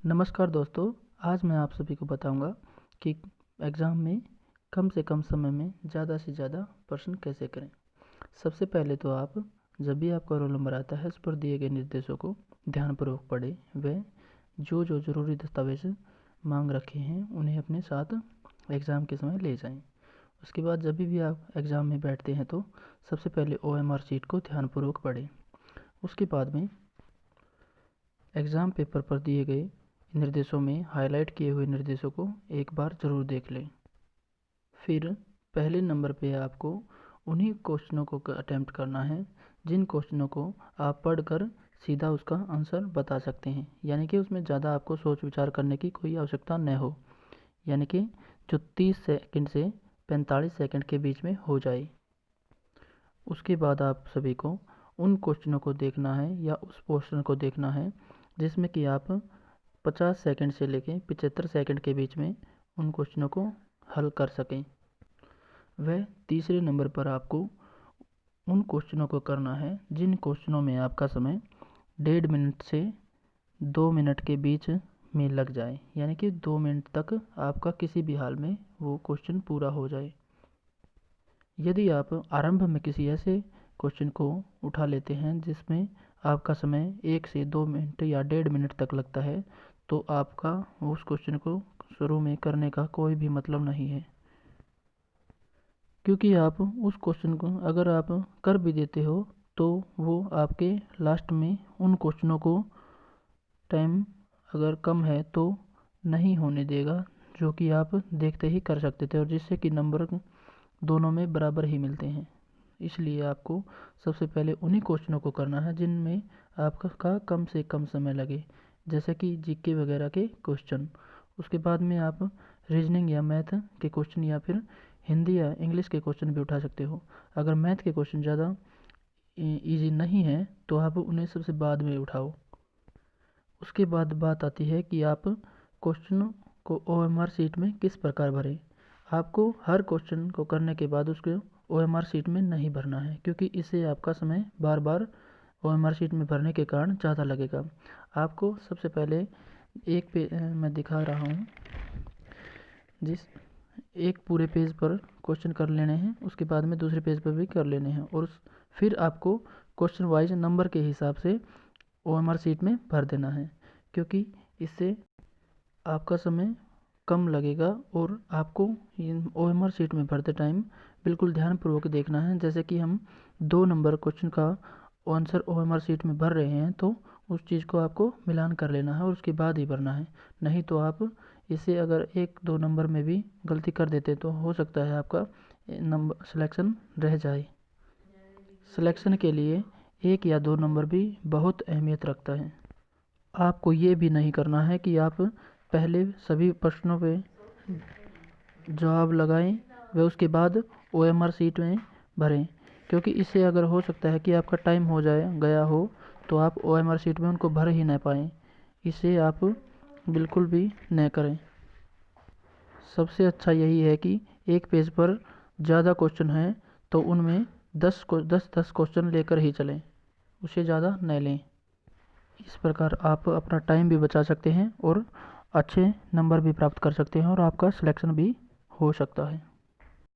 नमस्कार दोस्तों, आज मैं आप सभी को बताऊंगा कि एग्ज़ाम में कम से कम समय में ज़्यादा से ज़्यादा प्रश्न कैसे करें। सबसे पहले तो आप जब भी आपका रोल नंबर आता है उस पर दिए गए निर्देशों को ध्यानपूर्वक पढ़ें। व जो ज़रूरी दस्तावेज़ मांग रखे हैं उन्हें अपने साथ एग्ज़ाम के समय ले जाएं। उसके बाद जब भी आप एग्ज़ाम में बैठते हैं तो सबसे पहले OMR शीट को ध्यानपूर्वक पढ़ें। उसके बाद में एग्ज़ाम पेपर पर दिए गए निर्देशों में हाईलाइट किए हुए निर्देशों को एक बार ज़रूर देख लें। फिर पहले नंबर पे आपको उन्हीं क्वेश्चनों को अटेम्प्ट करना है जिन क्वेश्चनों को आप पढ़कर सीधा उसका आंसर बता सकते हैं, यानी कि उसमें ज़्यादा आपको सोच विचार करने की कोई आवश्यकता न हो, यानी कि जो 30 सेकंड से 45 सेकंड के बीच में हो जाए। उसके बाद आप सभी को उन क्वेश्चनों को देखना है या उस पोर्शन को देखना है जिसमें कि आप 50 सेकंड से लेकर 75 सेकंड के बीच में उन क्वेश्चनों को हल कर सकें। वह तीसरे नंबर पर आपको उन क्वेश्चनों को करना है जिन क्वेश्चनों में आपका समय 1.5 मिनट से 2 मिनट के बीच में लग जाए, यानी कि 2 मिनट तक आपका किसी भी हाल में वो क्वेश्चन पूरा हो जाए। यदि आप आरंभ में किसी ऐसे क्वेश्चन को उठा लेते हैं जिसमें आपका समय 1 से 2 मिनट या 1.5 मिनट तक लगता है तो आपका उस क्वेश्चन को शुरू में करने का कोई भी मतलब नहीं है, क्योंकि आप उस क्वेश्चन को अगर आप कर भी देते हो तो वो आपके लास्ट में उन क्वेश्चनों को टाइम अगर कम है तो नहीं होने देगा, जो कि आप देखते ही कर सकते थे और जिससे कि नंबर दोनों में बराबर ही मिलते हैं। इसलिए आपको सबसे पहले उन्हीं क्वेश्चनों को करना है जिनमें आपका कम से कम समय लगे, जैसे कि जीके वगैरह के क्वेश्चन। उसके बाद में आप रीजनिंग या मैथ के क्वेश्चन या फिर हिंदी या इंग्लिश के क्वेश्चन भी उठा सकते हो। अगर मैथ के क्वेश्चन ज़्यादा इजी नहीं है तो आप उन्हें सबसे बाद में उठाओ। उसके बाद बात आती है कि आप क्वेश्चन को OMR शीट में किस प्रकार भरें। आपको हर क्वेश्चन को करने के बाद उसको OMR शीट में नहीं भरना है, क्योंकि इससे आपका समय बार बार OMR शीट में भरने के कारण ज़्यादा लगेगा। आपको सबसे पहले एक पेज मैं दिखा रहा हूँ, जिस एक पूरे पेज पर क्वेश्चन कर लेने हैं, उसके बाद में दूसरे पेज पर भी कर लेने हैं और फिर आपको क्वेश्चन वाइज नंबर के हिसाब से OMR शीट में भर देना है, क्योंकि इससे आपका समय कम लगेगा और आपको OMR शीट में भरते टाइम बिल्कुल ध्यानपूर्वक देखना है। जैसे कि हम 2 नंबर क्वेश्चन का आंसर OMR शीट में भर रहे हैं तो उस चीज़ को आपको मिलान कर लेना है और उसके बाद ही भरना है, नहीं तो आप इसे अगर 1-2 नंबर में भी गलती कर देते तो हो सकता है आपका नंबर सिलेक्शन रह जाए। सिलेक्शन के लिए 1 या 2 नंबर भी बहुत अहमियत रखता है। आपको ये भी नहीं करना है कि आप पहले सभी प्रश्नों पे जवाब लगाएं व उसके बाद OMR शीट में भरें, क्योंकि इससे अगर हो सकता है कि आपका टाइम हो गया हो तो आप OMR शीट में उनको भर ही ना पाएँ। इसे आप बिल्कुल भी न करें। सबसे अच्छा यही है कि एक पेज पर ज़्यादा क्वेश्चन हैं तो उनमें 10 क्वेश्चन लेकर ही चलें, उससे ज़्यादा न लें। इस प्रकार आप अपना टाइम भी बचा सकते हैं और अच्छे नंबर भी प्राप्त कर सकते हैं और आपका सिलेक्शन भी हो सकता है।